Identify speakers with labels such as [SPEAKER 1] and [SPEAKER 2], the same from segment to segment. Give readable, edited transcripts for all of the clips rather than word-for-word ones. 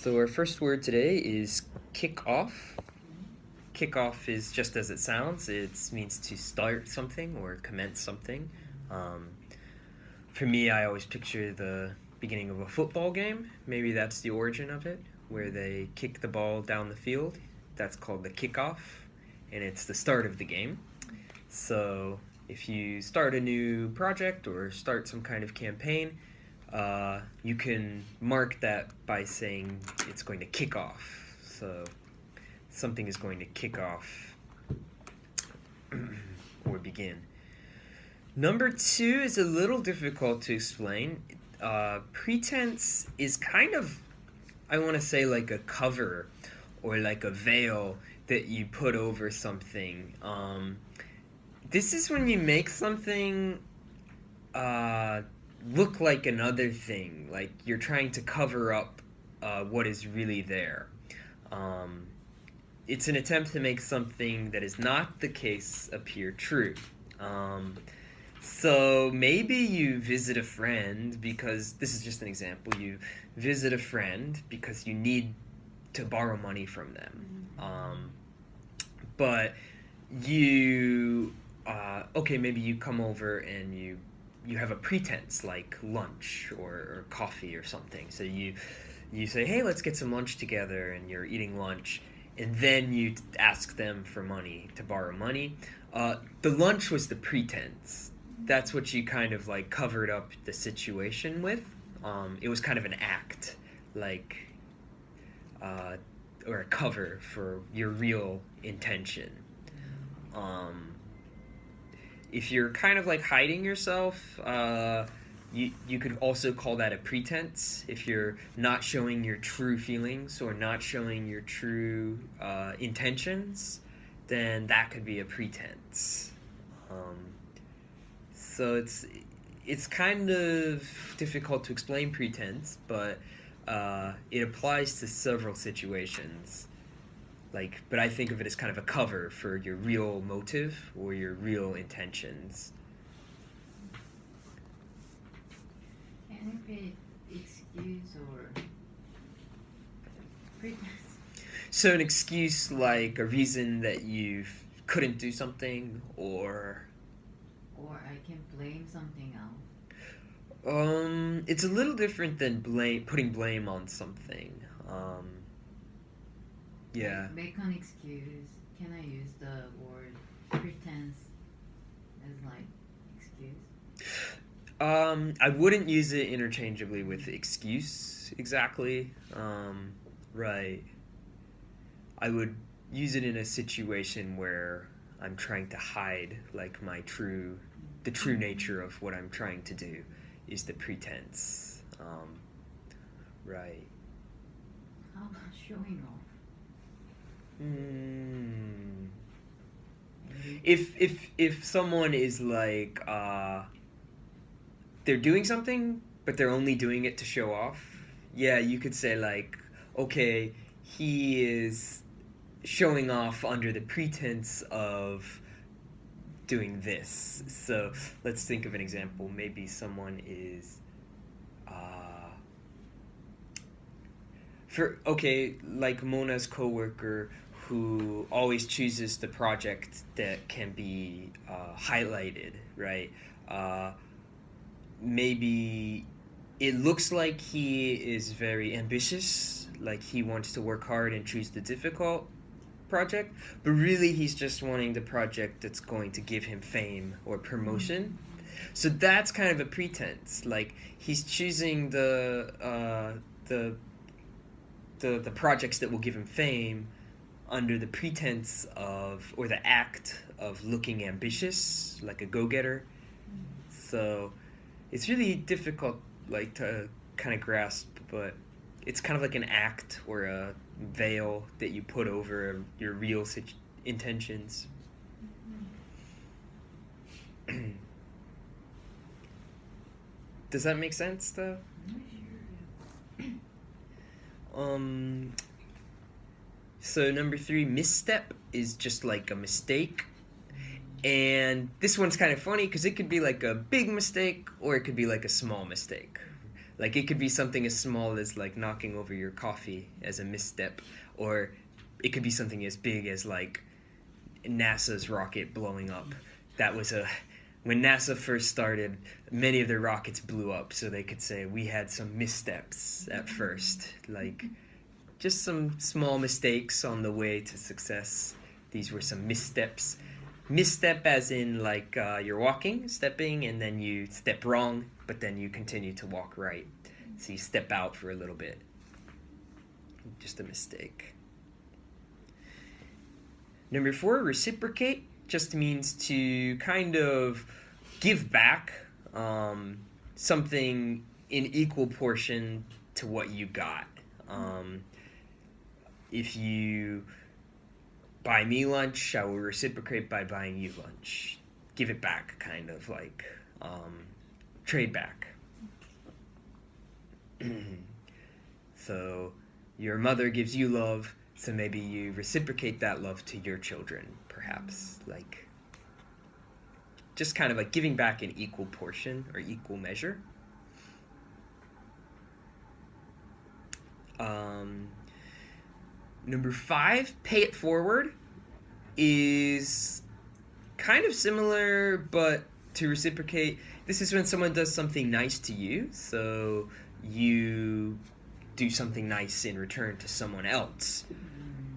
[SPEAKER 1] So our first word today is kickoff. Kickoff is just as it sounds. It means to start something or commence something. Um, for me, I always picture the beginning of a football game. Maybe that's the origin of it, where they kick the ball down the field. That's called the kickoff, and it's the start of the game. So if you start a new project or start some kind of campaign, you can mark that by saying it's going to kick off. So something is going to kick off or begin. Number two is a little difficult to explain. Pretense is kind of, I want to say, like a cover or like a veil that you put over something. This is when you make something look like another thing, like you're trying to cover up what is really there. It's an attempt to make something that is not the case appear true. So maybe you visit a friend because, this is just an example, you visit a friend because you need to borrow money from them. But you, maybe you come over and you have a pretense like lunch or coffee or something. So you say, hey, let's get some lunch together, and you're eating lunch, and then you ask them for money, to borrow money. The lunch was the pretense. That's what you kind of like covered up the situation with. It was kind of an act, like, or a cover for your real intention. If you're kind of like hiding yourself, you could also call that a pretense. If you're not showing your true feelings or not showing your true intentions, then that could be a pretense. So it's kind of difficult to explain pretense, but it applies to several situations. But I think of it as kind of a cover for your real motive or your real intentions.
[SPEAKER 2] Can you repeat excuse or pretense?
[SPEAKER 1] So an excuse, like a reason that you couldn't do something, or
[SPEAKER 2] I can blame something else.
[SPEAKER 1] it's a little different than putting blame on something. Yeah.
[SPEAKER 2] Like, make an excuse. Can I use the word pretense as like excuse?
[SPEAKER 1] I wouldn't use it interchangeably with excuse exactly. Right. I would use it in a situation where I'm trying to hide like the true nature of what I'm trying to do is the pretense. Right.
[SPEAKER 2] How about showing off?
[SPEAKER 1] If someone is like they're doing something but they're only doing it to show off, yeah, you could say like, okay, he is showing off under the pretense of doing this. So let's think of an example. Maybe someone is like Mona's coworker who always chooses the project that can be highlighted, right? Maybe it looks like he is very ambitious, like he wants to work hard and choose the difficult project, but really he's just wanting the project that's going to give him fame or promotion. So that's kind of a pretense. Like he's choosing the projects that will give him fame under the pretense of, or the act of, looking ambitious, like a go-getter. So it's really difficult like to kind of grasp, but it's kind of like an act or a veil that you put over your real intentions. Does that make sense though? So number 3, misstep is just like a mistake. And this one's kind of funny because it could be like a big mistake or it could be like a small mistake. Like it could be something as small as like knocking over your coffee as a misstep, or it could be something as big as like NASA's rocket blowing up. That was when NASA first started, many of their rockets blew up, so they could say we had some missteps at first, like just some small mistakes on the way to success. These were some missteps. Misstep as in like you're walking, stepping, and then you step wrong, but then you continue to walk right. So you step out for a little bit. Just a mistake. Number 4, reciprocate just means to kind of give back something in equal portion to what you got. If you buy me lunch, I will reciprocate by buying you lunch. Give it back, kind of like trade back. So your mother gives you love, so maybe you reciprocate that love to your children, perhaps. Like just kind of like giving back in equal portion or equal measure. Number 5, pay it forward, is kind of similar, but to reciprocate, this is when someone does something nice to you, so you do something nice in return to someone else.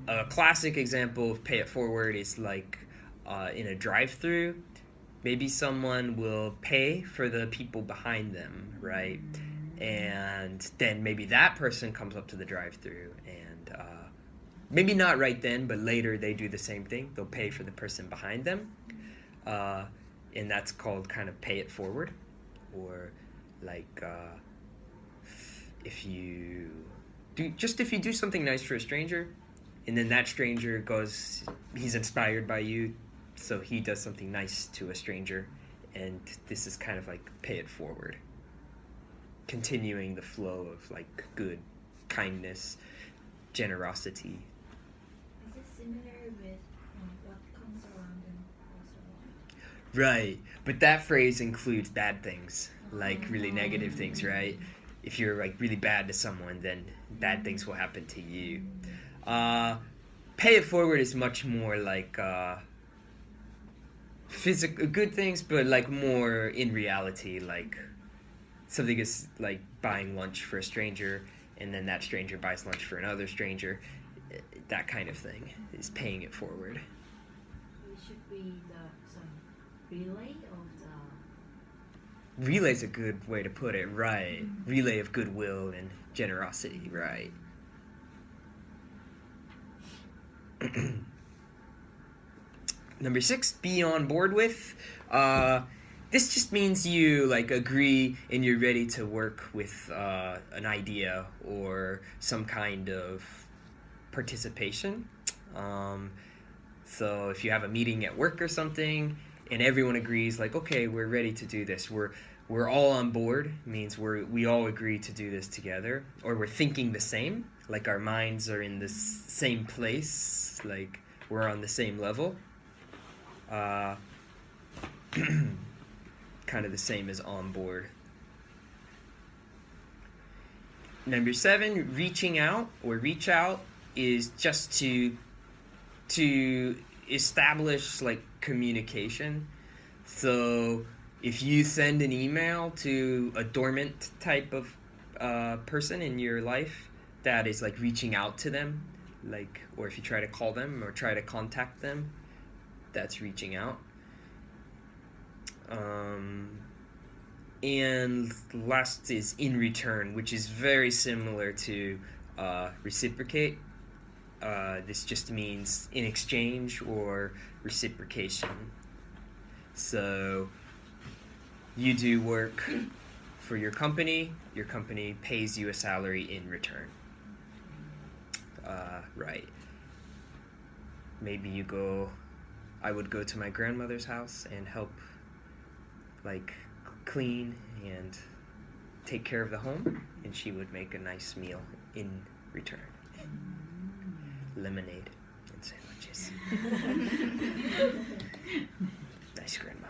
[SPEAKER 1] A classic example of pay it forward is like in a drive-thru. Maybe someone will pay for the people behind them, right? And then maybe that person comes up to the drive-thru and maybe not right then, but later they do the same thing. They'll pay for the person behind them. And that's called kind of pay it forward. Or like if you do something nice for a stranger, and then that stranger goes, he's inspired by you, so he does something nice to a stranger, and this is kind of like pay it forward. Continuing the flow of like good, kindness, generosity.
[SPEAKER 3] Is it similar with what comes around and goes around?
[SPEAKER 1] Right, but that phrase includes bad things, like really negative things, right? If you're like really bad to someone, then bad things will happen to you. Pay it forward is much more like physical good things, but like more in reality, like something is like buying lunch for a stranger, and then that stranger buys lunch for another stranger. That kind of thing is paying it forward.
[SPEAKER 3] It should be some relay of the.
[SPEAKER 1] Relay's a good way to put it, right? Relay of goodwill and generosity, right? Number 6, be on board with. This just means you like agree and you're ready to work with an idea or some kind of participation. So if you have a meeting at work or something and everyone agrees, like, okay, we're ready to do this. We're all on board, means we all agree to do this together, or we're thinking the same, like our minds are in the same place, like we're on the same level. Kind of the same as on board. Number 7, reaching out or reach out is just to establish like communication. So if you send an email to a dormant type of person in your life, that is like reaching out to them, like, or if you try to call them or try to contact them, that's reaching out. And last is in return, which is very similar to reciprocate. This just means in exchange or reciprocation. So you do work for your company pays you a salary in return. Right. Maybe I would go to my grandmother's house and help like clean and take care of the home, and she would make a nice meal in return. Lemonade and sandwiches. Nice grandma.